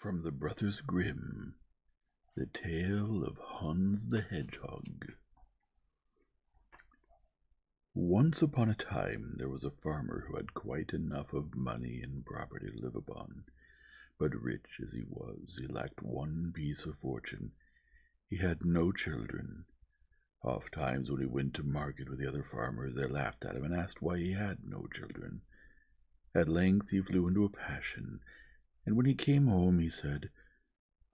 From the Brothers Grimm, the tale of Hans the Hedgehog. Once upon a time there was a farmer who had quite enough of money and property to live upon, but rich as he was, he lacked one piece of fortune. He had no children. Oft times when he went to market with the other farmers, they laughed at him and asked why he had no children. At length he flew into a passion, and when he came home he said,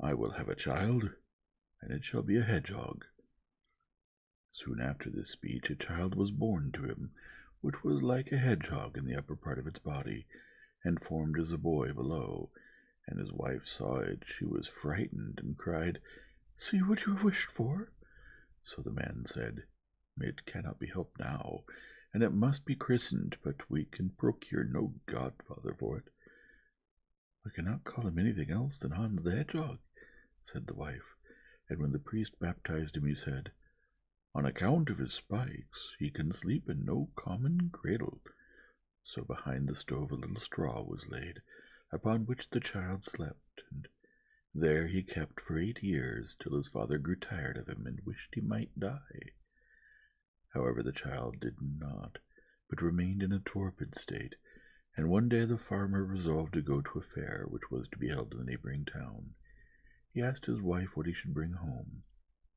"I will have a child, and it shall be a hedgehog." Soon after this speech a child was born to him, which was like a hedgehog in the upper part of its body, and formed as a boy below. And his wife saw it. She was frightened, and cried, "See what you have wished for." So the man said, "It cannot be helped now, and it must be christened, but we can procure no godfather for it." "We cannot call him anything else than Hans the Hedgehog," said the wife. And when the priest baptized him, he said, "On account of his spikes, he can sleep in no common cradle." So behind the stove a little straw was laid, upon which the child slept, and there he kept for 8 years, till his father grew tired of him and wished he might die. However, the child did not, but remained in a torpid state, and one day the farmer resolved to go to a fair which was to be held in the neighboring town. He asked his wife what he should bring home,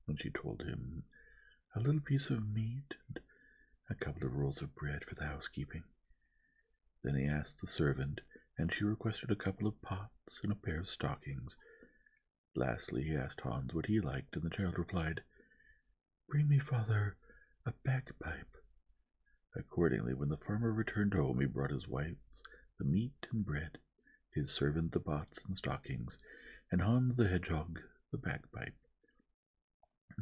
and she told him a little piece of meat and a couple of rolls of bread for the housekeeping. Then he asked the servant, and she requested a couple of pots and a pair of stockings. Lastly he asked Hans what he liked, and the child replied, "Bring me, father, a bagpipe." Accordingly, when the farmer returned home, he brought his wife the meat and bread, his servant the pots and stockings, and Hans the Hedgehog the bagpipe.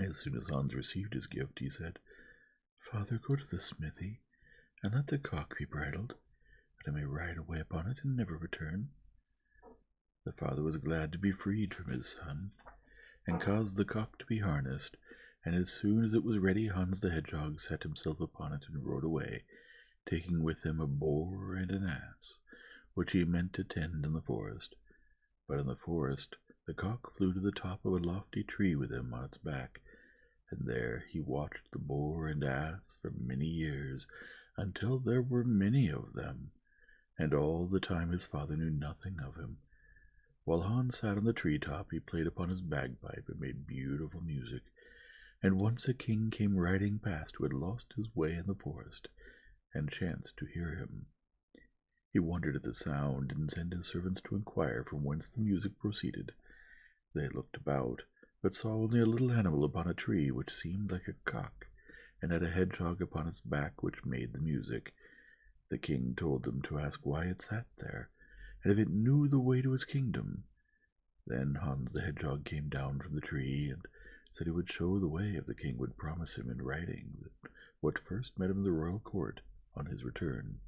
As soon as Hans received his gift, he said, "Father, go to the smithy, and let the cock be bridled, that I may ride away upon it and never return." The father was glad to be freed from his son, and caused the cock to be harnessed, and as soon as it was ready, Hans the Hedgehog set himself upon it and rode away, taking with him a boar and an ass, which he meant to tend in the forest. But in the forest the cock flew to the top of a lofty tree with him on its back, and there he watched the boar and ass for many years, until there were many of them, and all the time his father knew nothing of him. While Hans sat on the tree-top, he played upon his bagpipe and made beautiful music, and once a king came riding past who had lost his way in the forest, and chanced to hear him. He wondered at the sound, and sent his servants to inquire from whence the music proceeded. They looked about, but saw only a little animal upon a tree, which seemed like a cock, and had a hedgehog upon its back, which made the music. The king told them to ask why it sat there, and if it knew the way to his kingdom. Then Hans the Hedgehog came down from the tree, and said he would show the way if the king would promise him in writing what first met him in the royal court on his return.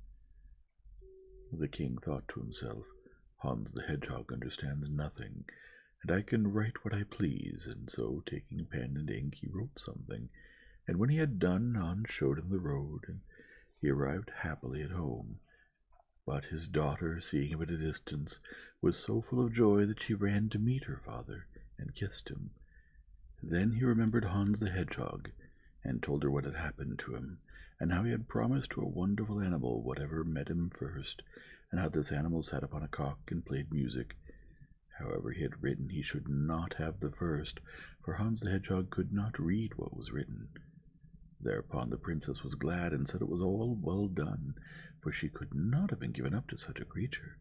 The king thought to himself, "Hans the Hedgehog understands nothing, and I can write what I please," and so, taking pen and ink, he wrote something, and when he had done, Hans showed him the road, and he arrived happily at home. But his daughter, seeing him at a distance, was so full of joy that she ran to meet her father and kissed him. Then he remembered Hans the Hedgehog, and told her what had happened to him, and how he had promised to a wonderful animal whatever met him first, and how this animal sat upon a cock and played music. However, he had written he should not have the first, for Hans the Hedgehog could not read what was written. Thereupon the princess was glad, and said it was all well done, for she could not have been given up to such a creature.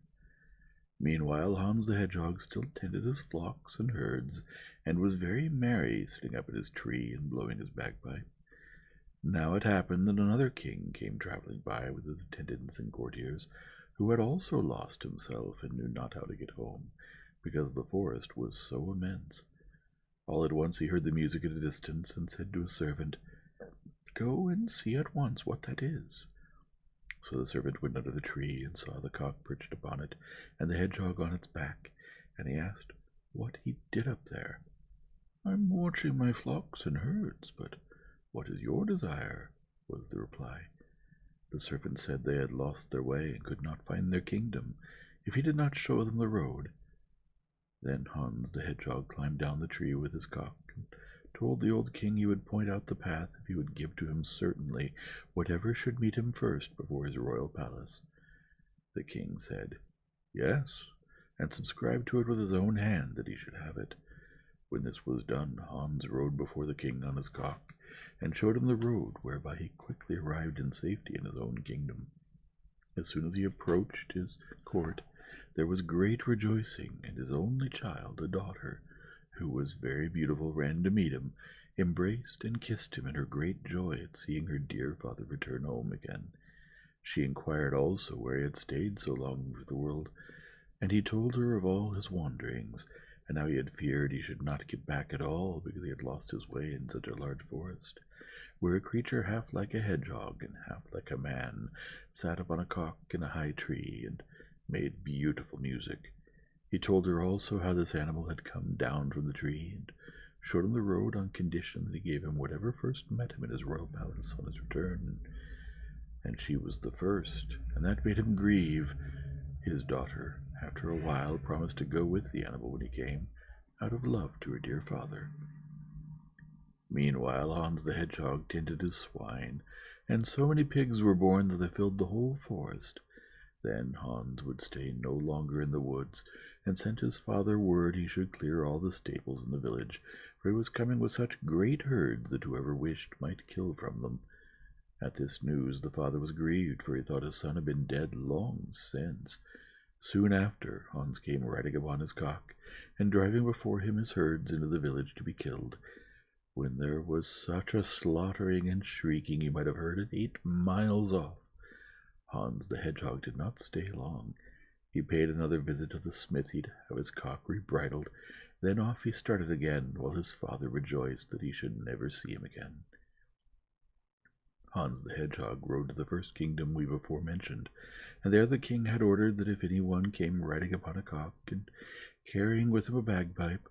Meanwhile Hans the Hedgehog still tended his flocks and herds, and was very merry, sitting up in his tree and blowing his bagpipe. Now it happened that another king came travelling by with his attendants and courtiers, who had also lost himself and knew not how to get home, because the forest was so immense. All at once he heard the music at a distance, and said to his servant, "Go and see at once what that is." So the servant went under the tree, and saw the cock perched upon it, and the hedgehog on its back, and he asked what he did up there. "I'm watching my flocks and herds, but what is your desire?" was the reply. The servant said they had lost their way, and could not find their kingdom, if he did not show them the road. Then Hans the Hedgehog climbed down the tree with his cock, and told the old king he would point out the path if he would give to him certainly whatever should meet him first before his royal palace. The king said, "Yes," and subscribed to it with his own hand that he should have it. When this was done, Hans rode before the king on his cock, and showed him the road whereby he quickly arrived in safety in his own kingdom. As soon as he approached his court, there was great rejoicing, and his only child, a daughter, who was very beautiful, ran to meet him, embraced and kissed him in her great joy at seeing her dear father return home again. She inquired also where he had stayed so long with the world, and he told her of all his wanderings, and how he had feared he should not get back at all because he had lost his way in such a large forest, where a creature half like a hedgehog and half like a man sat upon a cock in a high tree and made beautiful music. He told her also how this animal had come down from the tree, and showed him the road on condition that he gave him whatever first met him in his royal palace on his return. And she was the first, and that made him grieve. His daughter, after a while, promised to go with the animal when he came, out of love to her dear father. Meanwhile, Hans the Hedgehog tended his swine, and so many pigs were born that they filled the whole forest. Then Hans would stay no longer in the woods, and sent his father word he should clear all the stables in the village, for he was coming with such great herds that whoever wished might kill from them. At this news the father was grieved, for he thought his son had been dead long since. Soon after, Hans came riding upon his cock, and driving before him his herds into the village to be killed, when there was such a slaughtering and shrieking you might have heard it 8 miles off. Hans the Hedgehog did not stay long. He paid another visit to the smithy to have his cock rebridled, then off he started again, while his father rejoiced that he should never see him again. Hans the Hedgehog rode to the first kingdom we before mentioned, and there the king had ordered that if any one came riding upon a cock, and carrying with him a bagpipe,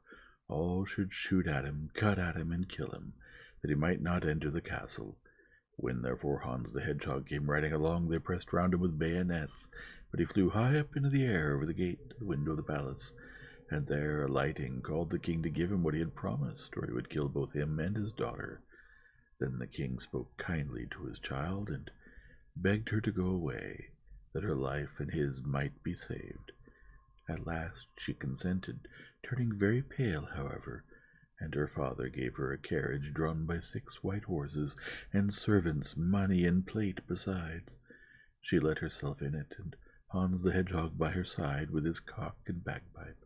all should shoot at him, cut at him, and kill him, that he might not enter the castle. When therefore Hans the Hedgehog came riding along, they pressed round him with bayonets, but he flew high up into the air over the gate to the window of the palace, and there, alighting, called the king to give him what he had promised, or he would kill both him and his daughter. Then the king spoke kindly to his child, and begged her to go away, that her life and his might be saved. At last she consented, turning very pale, however, and her father gave her a carriage drawn by 6 white horses, and servants, money, and plate besides. She let herself in it, and Hans the Hedgehog by her side with his cock and bagpipe.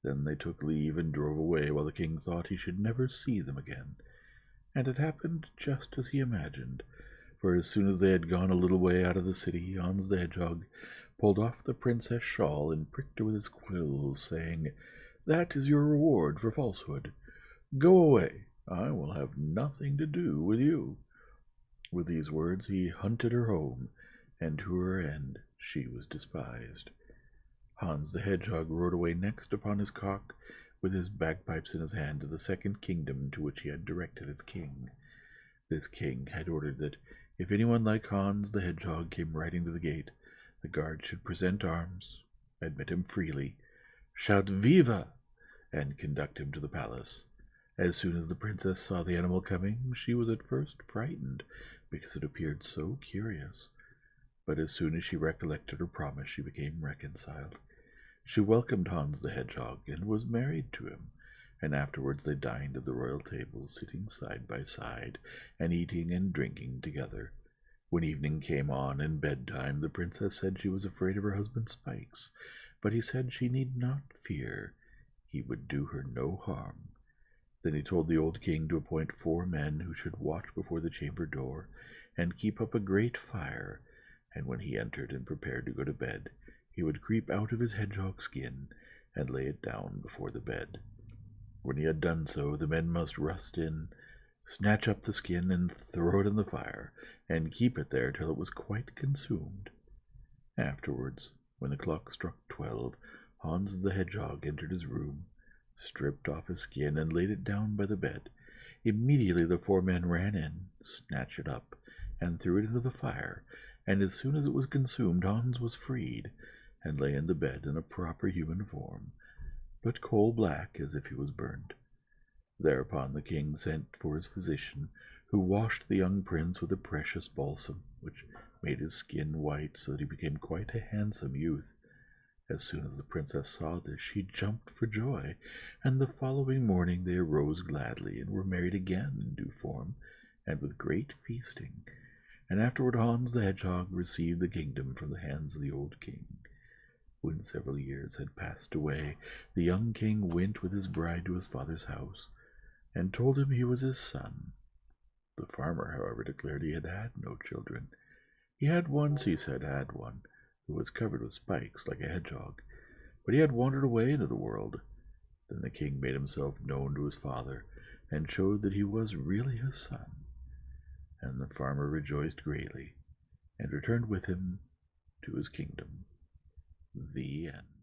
Then they took leave and drove away, while the king thought he should never see them again. And it happened just as he imagined, for as soon as they had gone a little way out of the city, Hans the Hedgehog pulled off the princess' shawl and pricked her with his quills, saying, "That is your reward for falsehood. Go away, I will have nothing to do with you." With these words he hunted her home, and to her end she was despised. Hans the Hedgehog rode away next upon his cock, with his bagpipes in his hand, to the second kingdom to which he had directed its king. This king had ordered that if anyone like Hans the Hedgehog came riding to the gate, the guard should present arms, admit him freely, shout "Viva!" and conduct him to the palace. As soon as the princess saw the animal coming, she was at first frightened, because it appeared so curious, but as soon as she recollected her promise, she became reconciled. She welcomed Hans the Hedgehog, and was married to him, and afterwards they dined at the royal table, sitting side by side, and eating and drinking together. When evening came on, and bedtime, the princess said she was afraid of her husband's spikes, but he said she need not fear, he would do her no harm. Then he told the old king to appoint 4 men who should watch before the chamber door, and keep up a great fire, and when he entered and prepared to go to bed, he would creep out of his hedgehog skin, and lay it down before the bed. When he had done so, the men must rust in, snatch up the skin, and throw it in the fire, and keep it there till it was quite consumed. Afterwards, when the clock struck 12, Hans the Hedgehog entered his room, stripped off his skin, and laid it down by the bed. Immediately the 4 men ran in, snatched it up, and threw it into the fire, and as soon as it was consumed, Hans was freed, and lay in the bed in a proper human form. but coal-black as if he was burned. Thereupon the king sent for his physician, who washed the young prince with a precious balsam, which made his skin white so that he became quite a handsome youth. As soon as the princess saw this, she jumped for joy, and the following morning they arose gladly and were married again in due form, and with great feasting. And afterward Hans the Hedgehog received the kingdom from the hands of the old king. When several years had passed away, the young king went with his bride to his father's house, and told him he was his son. The farmer, however, declared he had had no children. He had once, he said, had one, who was covered with spikes like a hedgehog, but he had wandered away into the world. Then the king made himself known to his father, and showed that he was really his son. And the farmer rejoiced greatly, and returned with him to his kingdom. The end.